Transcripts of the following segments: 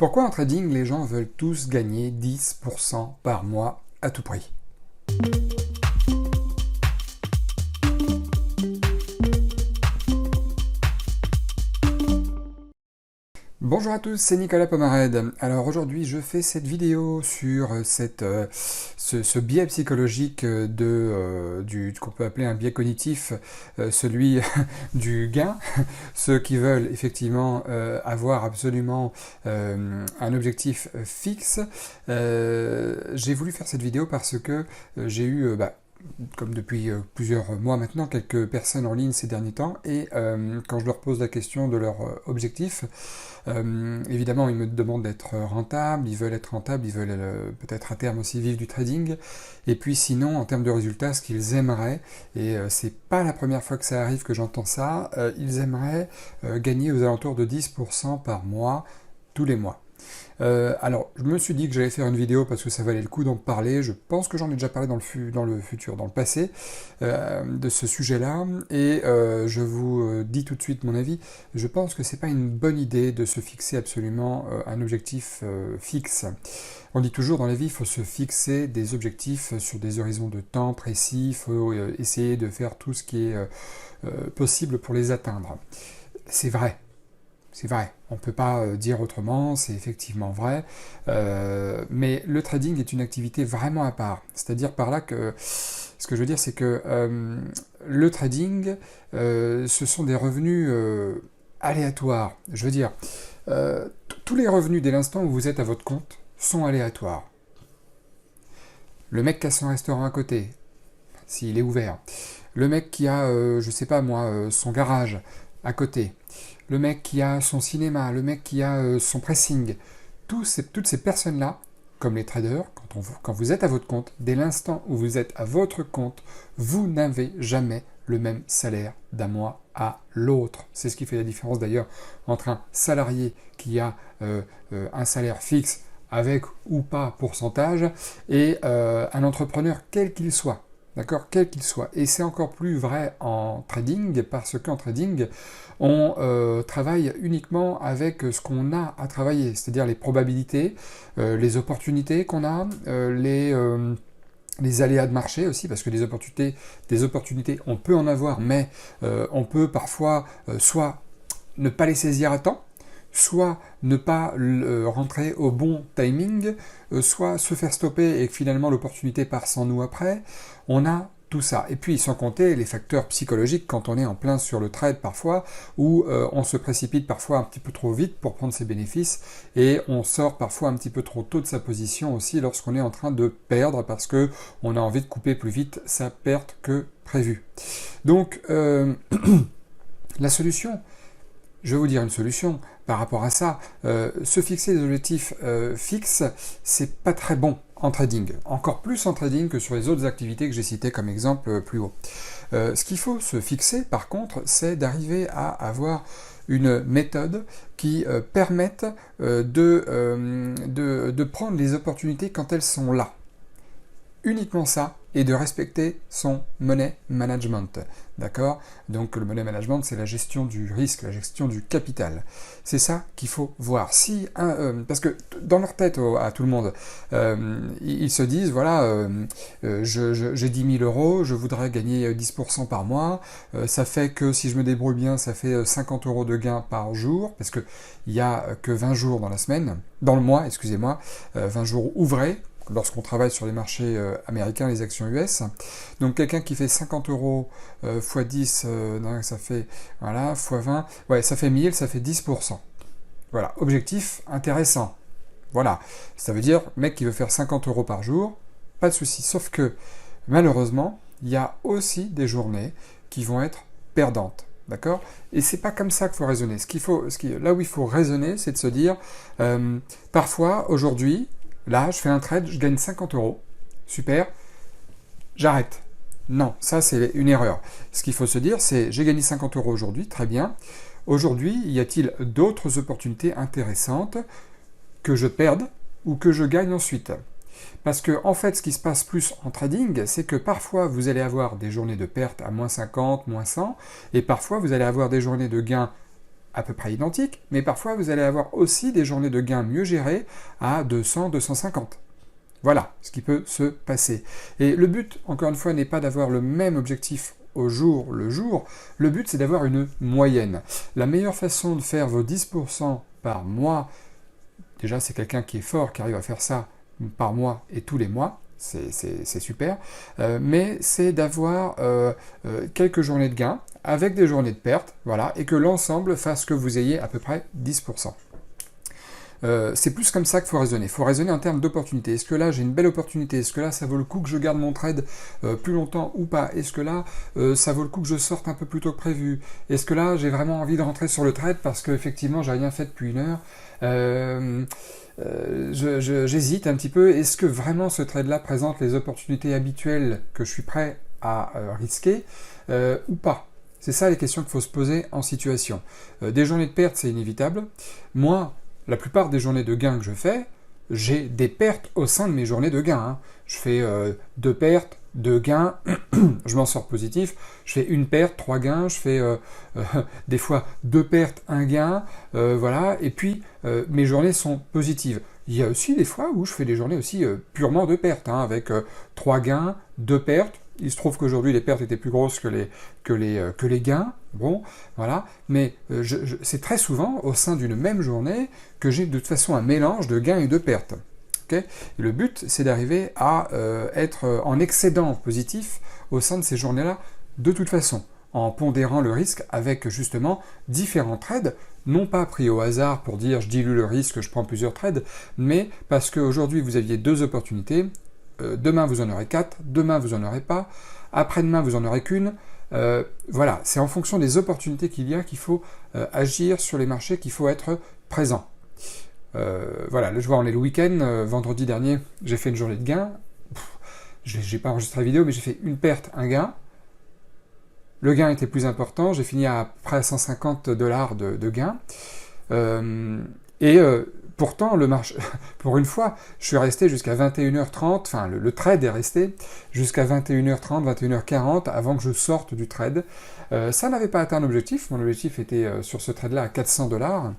Pourquoi en trading, les gens veulent tous gagner 10% par mois à tout prix? Bonjour à tous, c'est Nicolas Pomarède. Alors aujourd'hui, je fais cette vidéo sur ce biais psychologique qu'on peut appeler un biais cognitif, celui du gain. Ceux qui veulent effectivement avoir absolument un objectif fixe. J'ai voulu faire cette vidéo parce que j'ai eu... comme depuis plusieurs mois maintenant, quelques personnes en ligne ces derniers temps, et quand je leur pose la question de leur objectif, évidemment ils me demandent d'être rentables, ils veulent être rentables, ils veulent peut-être à terme aussi vivre du trading, et puis sinon en termes de résultats, ce qu'ils aimeraient, et c'est pas la première fois que ça arrive que j'entends ça, ils aimeraient gagner aux alentours de 10% par mois, tous les mois. Alors, je me suis dit que j'allais faire une vidéo parce que ça valait le coup d'en parler. Je pense que j'en ai déjà parlé dans le passé, de ce sujet-là. Et je vous dis tout de suite mon avis. Je pense que c'est pas une bonne idée de se fixer absolument un objectif fixe. On dit toujours dans la vie, il faut se fixer des objectifs sur des horizons de temps précis. Il faut essayer de faire tout ce qui est possible pour les atteindre. C'est vrai. C'est vrai, on ne peut pas dire autrement, c'est effectivement vrai, mais le trading est une activité vraiment à part. C'est-à-dire par là que, ce que je veux dire, c'est que le trading, ce sont des revenus aléatoires. Je veux dire, tous les revenus dès l'instant où vous êtes à votre compte sont aléatoires. Le mec qui a son restaurant à côté, s'il est ouvert, le mec qui a, je sais pas moi, son garage à côté, le mec qui a son cinéma, le mec qui a son pressing, toutes ces personnes-là, comme les traders, quand vous êtes à votre compte, dès l'instant où vous êtes à votre compte, vous n'avez jamais le même salaire d'un mois à l'autre. C'est ce qui fait la différence d'ailleurs entre un salarié qui a un salaire fixe avec ou pas pourcentage et un entrepreneur quel qu'il soit. D'accord, quel qu'il soit. Et c'est encore plus vrai en trading, parce qu'en trading, on travaille uniquement avec ce qu'on a à travailler, c'est-à-dire les probabilités, les opportunités qu'on a, les aléas de marché aussi, parce que des opportunités, on peut en avoir, mais on peut parfois soit ne pas les saisir à temps, soit ne pas rentrer au bon timing, soit se faire stopper et que finalement l'opportunité part sans nous après. On a tout ça. Et puis sans compter les facteurs psychologiques quand on est en plein sur le trade parfois, où on se précipite parfois un petit peu trop vite pour prendre ses bénéfices, et on sort parfois un petit peu trop tôt de sa position aussi lorsqu'on est en train de perdre, parce que on a envie de couper plus vite sa perte que prévu. Donc la solution, je vais vous dire une solution par rapport à ça. Se fixer des objectifs fixes, c'est pas très bon en trading. Encore plus en trading que sur les autres activités que j'ai citées comme exemple plus haut. Ce qu'il faut se fixer, par contre, c'est d'arriver à avoir une méthode qui permette de prendre les opportunités quand elles sont là. Uniquement ça, et de respecter son money management. D'accord? Donc le money management, c'est la gestion du risque, la gestion du capital. C'est ça qu'il faut voir. Parce que dans leur tête, à tout le monde, ils se disent, voilà, j'ai 10 000 euros, je voudrais gagner 10% par mois, ça fait que si je me débrouille bien, ça fait 50 euros de gain par jour, parce qu'il n'y a que 20 jours dans le mois, excusez-moi, 20 jours ouvrés, lorsqu'on travaille sur les marchés américains, les actions US. Donc quelqu'un qui fait 50 euros x 10, ça fait, voilà, x 20, ouais, ça fait 1000, ça fait 10%. Voilà, objectif intéressant. Voilà, ça veut dire, mec qui veut faire 50 euros par jour, pas de souci. Sauf que, malheureusement, il y a aussi des journées qui vont être perdantes. D'accord? Et c'est pas comme ça qu'il faut raisonner. Là où il faut raisonner, c'est de se dire, parfois, aujourd'hui, là, je fais un trade, je gagne 50 euros. Super. J'arrête. Non, ça c'est une erreur. Ce qu'il faut se dire, c'est j'ai gagné 50 euros aujourd'hui, très bien. Aujourd'hui, y a-t-il d'autres opportunités intéressantes que je perde ou que je gagne ensuite? Parce que, en fait, ce qui se passe plus en trading, c'est que parfois vous allez avoir des journées de perte à moins 50, moins 100, et parfois vous allez avoir des journées de gains à peu près identiques, mais parfois vous allez avoir aussi des journées de gains mieux gérées à 200, 250. Voilà ce qui peut se passer. Et le but, encore une fois, n'est pas d'avoir le même objectif au jour le jour. Le but, c'est d'avoir une moyenne. La meilleure façon de faire vos 10% par mois, déjà, c'est quelqu'un qui est fort, qui arrive à faire ça par mois et tous les mois. C'est super. Mais c'est d'avoir quelques journées de gains avec des journées de perte, voilà, et que l'ensemble fasse que vous ayez à peu près 10%. C'est plus comme ça qu'il faut raisonner. Il faut raisonner en termes d'opportunité. Est-ce que là, j'ai une belle opportunité? Est-ce que là, ça vaut le coup que je garde mon trade plus longtemps ou pas? Est-ce que là, ça vaut le coup que je sorte un peu plus tôt que prévu? Est-ce que là, j'ai vraiment envie de rentrer sur le trade parce qu'effectivement, j'ai rien fait depuis une heure? J'hésite un petit peu. Est-ce que vraiment ce trade-là présente les opportunités habituelles que je suis prêt à risquer ou pas? C'est ça les questions qu'il faut se poser en situation. Des journées de perte, c'est inévitable. Moi, la plupart des journées de gains que je fais, j'ai des pertes au sein de mes journées de gains. Hein. Je fais 2 pertes, 2 gains, je m'en sors positif. Je fais 1 perte, 3 gains, je fais des fois 2 pertes, 1 gain, voilà. Et puis, mes journées sont positives. Il y a aussi des fois où je fais des journées aussi purement de pertes, hein, avec 3 gains, 2 pertes. Il se trouve qu'aujourd'hui, les pertes étaient plus grosses que les gains. Bon, voilà. Mais c'est très souvent, au sein d'une même journée, que j'ai de toute façon un mélange de gains et de pertes. Okay, et le but, c'est d'arriver à être en excédent positif au sein de ces journées-là, de toute façon, en pondérant le risque avec justement différents trades, non pas pris au hasard pour dire je dilue le risque, je prends plusieurs trades, mais parce qu'aujourd'hui, vous aviez 2 opportunités. Demain vous en aurez 4, demain vous en aurez pas, après-demain vous en aurez qu'une. Voilà, c'est en fonction des opportunités qu'il y a qu'il faut agir sur les marchés, qu'il faut être présent. Voilà, là je vois on est le week-end, vendredi dernier j'ai fait une journée de gain. J'ai pas enregistré la vidéo mais j'ai fait 1 perte, 1 gain. Le gain était plus important, j'ai fini à près à 150 $ de gain. Pourtant, le marché, pour une fois, je suis resté jusqu'à 21h30, enfin le trade est resté jusqu'à 21h30, 21h40 avant que je sorte du trade. Ça n'avait pas atteint l'objectif, mon objectif était sur ce trade-là à 400 $.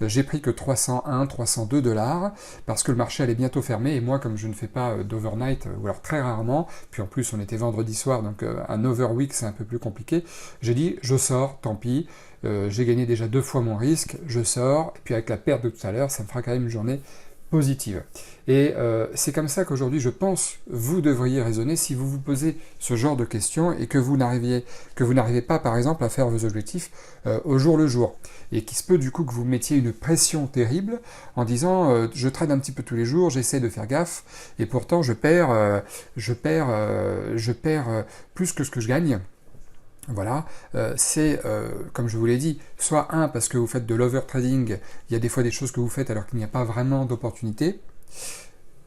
J'ai pris que 301, 302 $ parce que le marché allait bientôt fermer et moi, comme je ne fais pas d'overnight, ou alors très rarement, puis en plus on était vendredi soir, donc un overweek c'est un peu plus compliqué, j'ai dit je sors, tant pis. J'ai gagné déjà 2 fois mon risque, je sors, et puis avec la perte de tout à l'heure, ça me fera quand même une journée positive. Et c'est comme ça qu'aujourd'hui, je pense, vous devriez raisonner si vous vous posez ce genre de questions et que vous n'arrivez pas, par exemple, à faire vos objectifs au jour le jour. Et qu'il se peut du coup que vous mettiez une pression terrible en disant je trade un petit peu tous les jours, j'essaie de faire gaffe, et pourtant je perds plus que ce que je gagne. Voilà, c'est, comme je vous l'ai dit, soit parce que vous faites de l'overtrading, il y a des fois des choses que vous faites alors qu'il n'y a pas vraiment d'opportunité.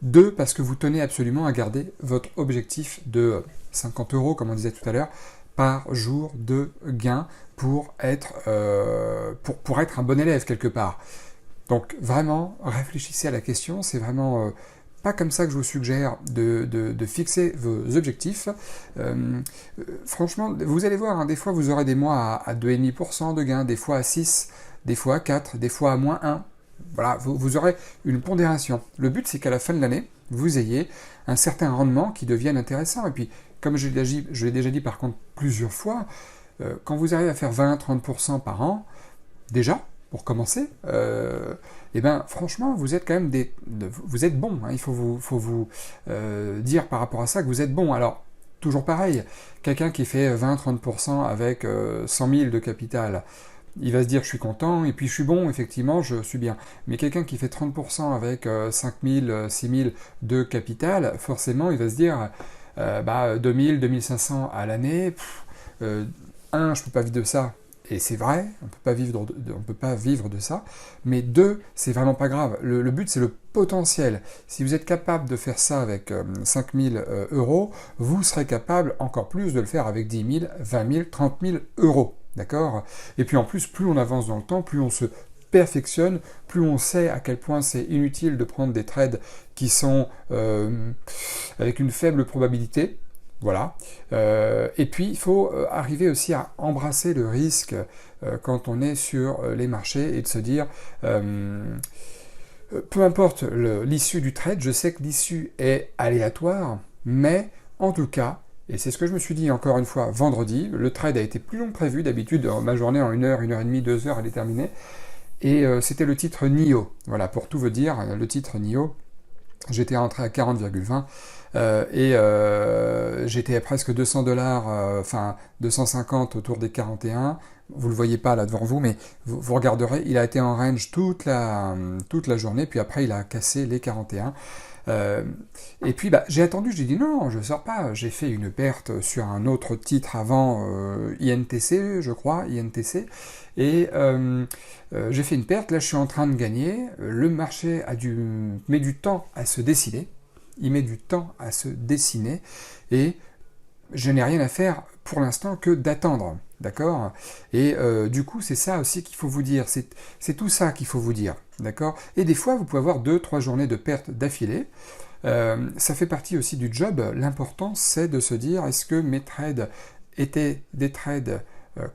2, parce que vous tenez absolument à garder votre objectif de 50 €, comme on disait tout à l'heure, par jour de gain pour être un bon élève quelque part. Donc vraiment, réfléchissez à la question, c'est vraiment pas comme ça que je vous suggère de fixer vos objectifs. Franchement, vous allez voir, hein, des fois vous aurez des mois à 2,5% de gain, des fois à 6, des fois à 4, des fois à moins 1. Voilà, vous aurez une pondération. Le but, c'est qu'à la fin de l'année, vous ayez un certain rendement qui devienne intéressant. Et puis, comme je l'ai déjà dit par contre plusieurs fois, quand vous arrivez à faire 20-30% par an, déjà, pour commencer, et ben franchement, vous êtes quand même vous êtes bon. Hein, il faut vous dire par rapport à ça que vous êtes bon. Alors, toujours pareil, quelqu'un qui fait 20-30% avec 100 000 de capital, il va se dire je suis content, et puis je suis bon, effectivement, je suis bien. Mais quelqu'un qui fait 30% avec 5 000, 6 000 de capital, forcément, il va se dire 2 000, 2 500 à l'année, je peux pas vivre de ça. Et c'est vrai, on peut pas vivre de ça, mais 2, c'est vraiment pas grave. Le but, c'est le potentiel. Si vous êtes capable de faire ça avec 5 000 €, vous serez capable encore plus de le faire avec 10 000, 20 000, 30 000 €. D'accord? Et puis en plus, plus on avance dans le temps, plus on se perfectionne, plus on sait à quel point c'est inutile de prendre des trades qui sont avec une faible probabilité. Voilà. Et puis, il faut arriver aussi à embrasser le risque quand on est sur les marchés et de se dire, peu importe l'issue du trade, je sais que l'issue est aléatoire, mais en tout cas, et c'est ce que je me suis dit encore une fois vendredi, le trade a été plus long que prévu, d'habitude ma journée en 1 heure, 1 heure et demie, 2 heures elle est terminée, et c'était le titre NIO. Voilà, pour tout vous dire, le titre NIO, j'étais rentré à 40,20 j'étais à presque 200 dollars, enfin 250 autour des 41. Vous le voyez pas là devant vous, mais vous regarderez, il a été en range toute la journée, puis après il a cassé les 41. Et puis j'ai attendu, j'ai dit non, je sors pas. J'ai fait une perte sur un autre titre avant, INTC, je crois, INTC, et j'ai fait une perte. Là, je suis en train de gagner. Le marché met du temps à se décider. Il met du temps à se dessiner, et je n'ai rien à faire pour l'instant que d'attendre, d'accord? Et du coup, c'est ça aussi qu'il faut vous dire, c'est tout ça qu'il faut vous dire, d'accord? Et des fois, vous pouvez avoir 2-3 journées de perte d'affilée. Ça fait partie aussi du job. L'important, c'est de se dire, est-ce que mes trades étaient des trades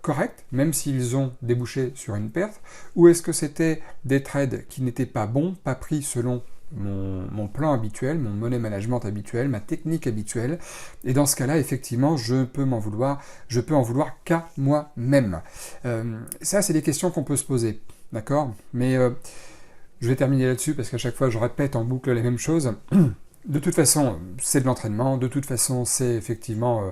corrects, même s'ils ont débouché sur une perte, ou est-ce que c'était des trades qui n'étaient pas bons, pas pris selon mon plan habituel, mon money management habituel, ma technique habituelle, et dans ce cas-là, effectivement, je peux en vouloir qu'à moi-même. Ça, c'est des questions qu'on peut se poser, d'accord? Mais je vais terminer là-dessus, parce qu'à chaque fois, je répète en boucle les mêmes choses. De toute façon, c'est de l'entraînement, de toute façon, c'est effectivement...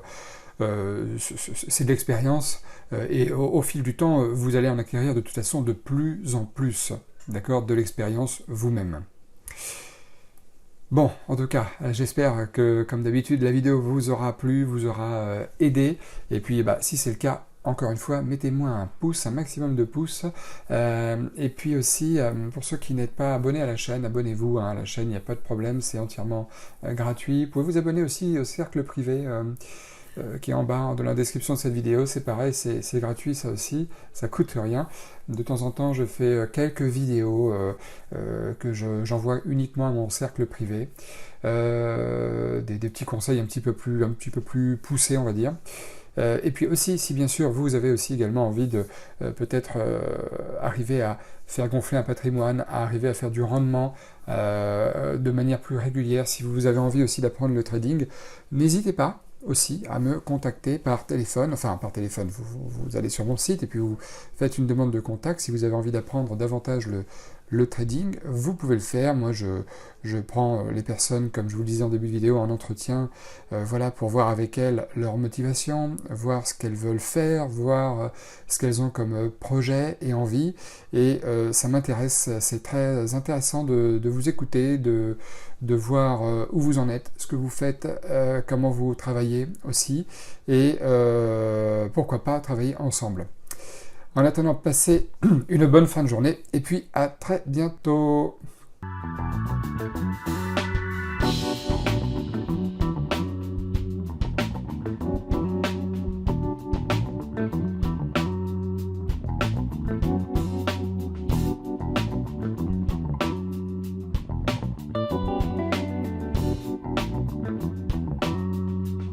c'est de l'expérience, et au fil du temps, vous allez en acquérir de toute façon de plus en plus, d'accord, de l'expérience vous-même. Bon, en tout cas, j'espère que, comme d'habitude, la vidéo vous aura plu, vous aura aidé. Et puis, si c'est le cas, encore une fois, mettez-moi un pouce, un maximum de pouces. Et puis aussi, pour ceux qui n'êtes pas abonnés à la chaîne, abonnez-vous à la chaîne, il n'y a pas de problème, c'est entièrement gratuit. Vous pouvez vous abonner aussi au cercle privé qui est en bas de la description de cette vidéo, c'est pareil, c'est gratuit ça aussi, ça coûte rien. De temps en temps, je fais quelques vidéos que j'envoie uniquement à mon cercle privé, des petits conseils un petit peu plus poussés, on va dire. Et puis aussi, si bien sûr vous avez aussi également envie de peut-être arriver à faire gonfler un patrimoine, à arriver à faire du rendement de manière plus régulière, si vous avez envie aussi d'apprendre le trading, n'hésitez pas aussi à me contacter par téléphone, vous allez sur mon site et puis vous faites une demande de contact. Si vous avez envie d'apprendre davantage le trading, vous pouvez le faire. Moi, je prends les personnes, comme je vous le disais en début de vidéo, en entretien, voilà, pour voir avec elles leur motivation, voir ce qu'elles veulent faire, voir ce qu'elles ont comme projet et envie. Et ça m'intéresse, c'est très intéressant de vous écouter, de voir où vous en êtes, ce que vous faites, comment vous travaillez aussi, et pourquoi pas travailler ensemble. En attendant, passez une bonne fin de journée, et puis à très bientôt.